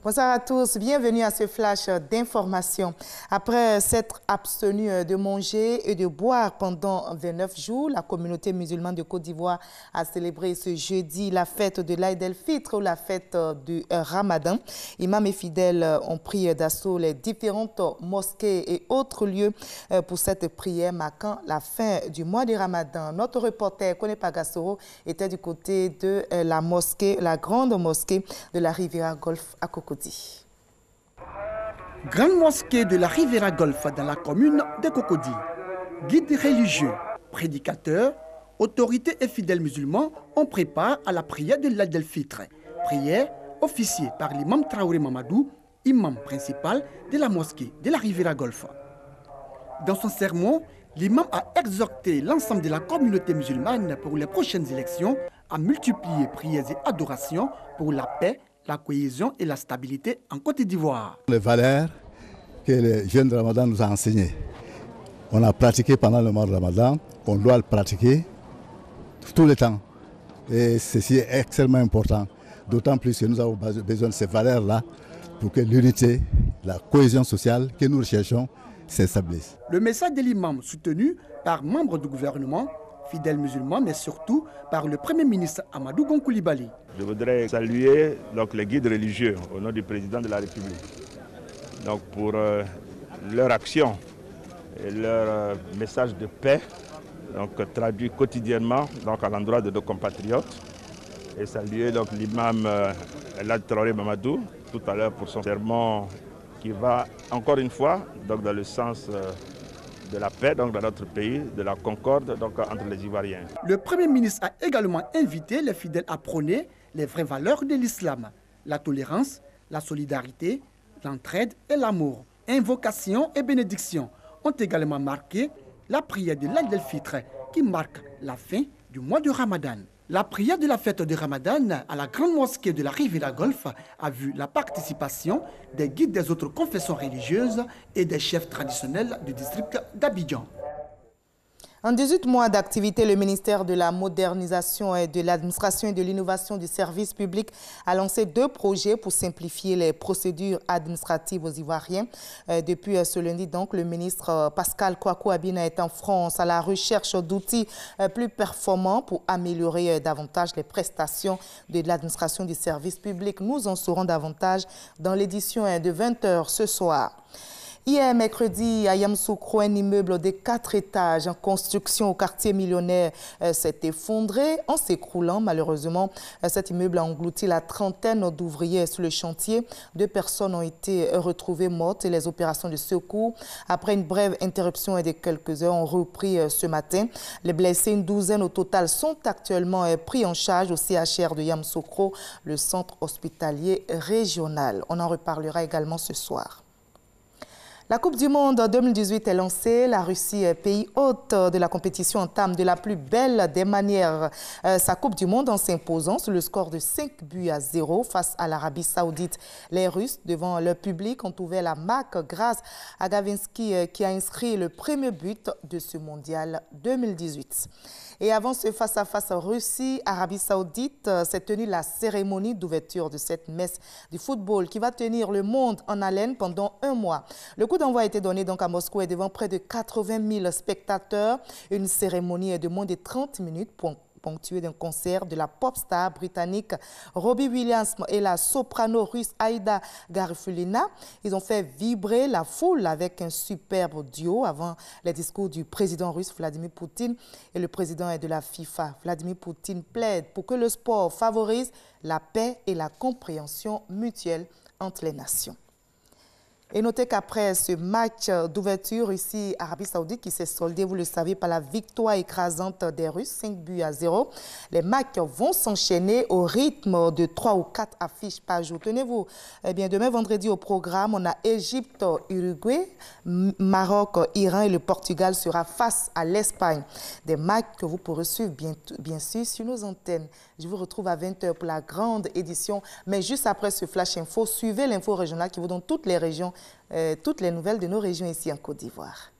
Bonsoir à tous, bienvenue à ce flash d'information. Après s'être abstenu de manger et de boire pendant 29 jours, la communauté musulmane de Côte d'Ivoire a célébré ce jeudi la fête de l'Aïd el-Fitr ou la fête du Ramadan. Imams et fidèles ont pris d'assaut les différentes mosquées et autres lieux pour cette prière marquant la fin du mois du Ramadan. Notre reporter Kone Pagassoro était du côté de la mosquée, la grande mosquée de la Riviera Golf à Cocody. Grande mosquée de la Riviera Golf dans la commune de Cocody. Guides religieux, prédicateurs, autorités et fidèles musulmans ont pris part à la prière de l'Aïd el-Fitr. Prière officiée par l'imam Traoré Mamadou, imam principal de la mosquée de la Riviera Golf. Dans son sermon, l'imam a exhorté l'ensemble de la communauté musulmane pour les prochaines élections à multiplier prières et adorations pour la paix, la cohésion et la stabilité en Côte d'Ivoire. Les valeurs que le jeune Ramadan nous a enseignées, on a pratiqué pendant le mois de Ramadan, on doit le pratiquer tout le temps. Et ceci est extrêmement important, d'autant plus que nous avons besoin de ces valeurs-là pour que l'unité, la cohésion sociale que nous recherchons s'établisse. Le message de l'imam soutenu par membres du gouvernement, fidèles musulmans, mais surtout par le Premier ministre Amadou Gon Coulibaly. Je voudrais saluer les guides religieux au nom du président de la République pour leur action et leur message de paix traduit quotidiennement à l'endroit de nos compatriotes. Et saluer l'imam Elhadj Traoré Mamadou tout à l'heure pour son sermon qui va encore une fois dans le sens de la paix dans notre pays, de la concorde entre les Ivoiriens. Le Premier ministre a également invité les fidèles à prôner les vraies valeurs de l'islam, la tolérance, la solidarité, l'entraide et l'amour. Invocation et bénédiction ont également marqué la prière de l'Aïd el-Fitr qui marque la fin du mois de Ramadan. La prière de la fête de Ramadan à la grande mosquée de la Riviera Golf a vu la participation des guides des autres confessions religieuses et des chefs traditionnels du district d'Abidjan. En 18 mois d'activité, le ministère de la Modernisation et de l'Administration et de l'Innovation du service public a lancé 2 projets pour simplifier les procédures administratives aux Ivoiriens. Depuis ce lundi, le ministre Pascal Kwaku Abina est en France à la recherche d'outils plus performants pour améliorer davantage les prestations de l'administration du service public. Nous en saurons davantage dans l'édition de 20h ce soir. Hier, mercredi, à Yamoussoukro, un immeuble de 4 étages en construction au quartier millionnaire s'est effondré en s'écroulant. Malheureusement, cet immeuble a englouti la trentaine d'ouvriers sur le chantier. 2 personnes ont été retrouvées mortes et les opérations de secours, après une brève interruption de quelques heures, ont repris ce matin. Les blessés, une douzaine au total, sont actuellement pris en charge au CHR de Yamoussoukro, le centre hospitalier régional. On en reparlera également ce soir. La Coupe du Monde 2018 est lancée. La Russie, pays hôte de la compétition, entame de la plus belle des manières sa Coupe du Monde en s'imposant sur le score de 5-0 face à l'Arabie Saoudite. Les Russes, devant leur public, ont ouvert la marque grâce à Gavinsky qui a inscrit le premier but de ce mondial 2018. Et avant ce face-à-face Russie-Arabie Saoudite, s'est tenue la cérémonie d'ouverture de cette messe du football qui va tenir le monde en haleine pendant 1 mois. Le coup d'envoi a été donné à Moscou et devant près de 80 000 spectateurs. Une cérémonie de moins de 30 minutes ponctuée d'un concert de la pop star britannique Robbie Williams et la soprano russe Aïda Garifulina. Ils ont fait vibrer la foule avec un superbe duo avant les discours du président russe Vladimir Poutine et le président de la FIFA. Vladimir Poutine plaide pour que le sport favorise la paix et la compréhension mutuelle entre les nations. Et notez qu'après ce match d'ouverture ici, Arabie Saoudite qui s'est soldé, vous le savez, par la victoire écrasante des Russes, 5-0, les matchs vont s'enchaîner au rythme de 3 ou 4 affiches par jour. Tenez-vous, demain vendredi au programme, on a Égypte, Uruguay, Maroc, Iran et le Portugal sera face à l'Espagne. Des matchs que vous pourrez suivre bien sûr sur nos antennes. Je vous retrouve à 20h pour la grande édition. Mais juste après ce Flash Info, suivez l'info régionale qui vous donne toutes les régions, toutes les nouvelles de nos régions ici en Côte d'Ivoire.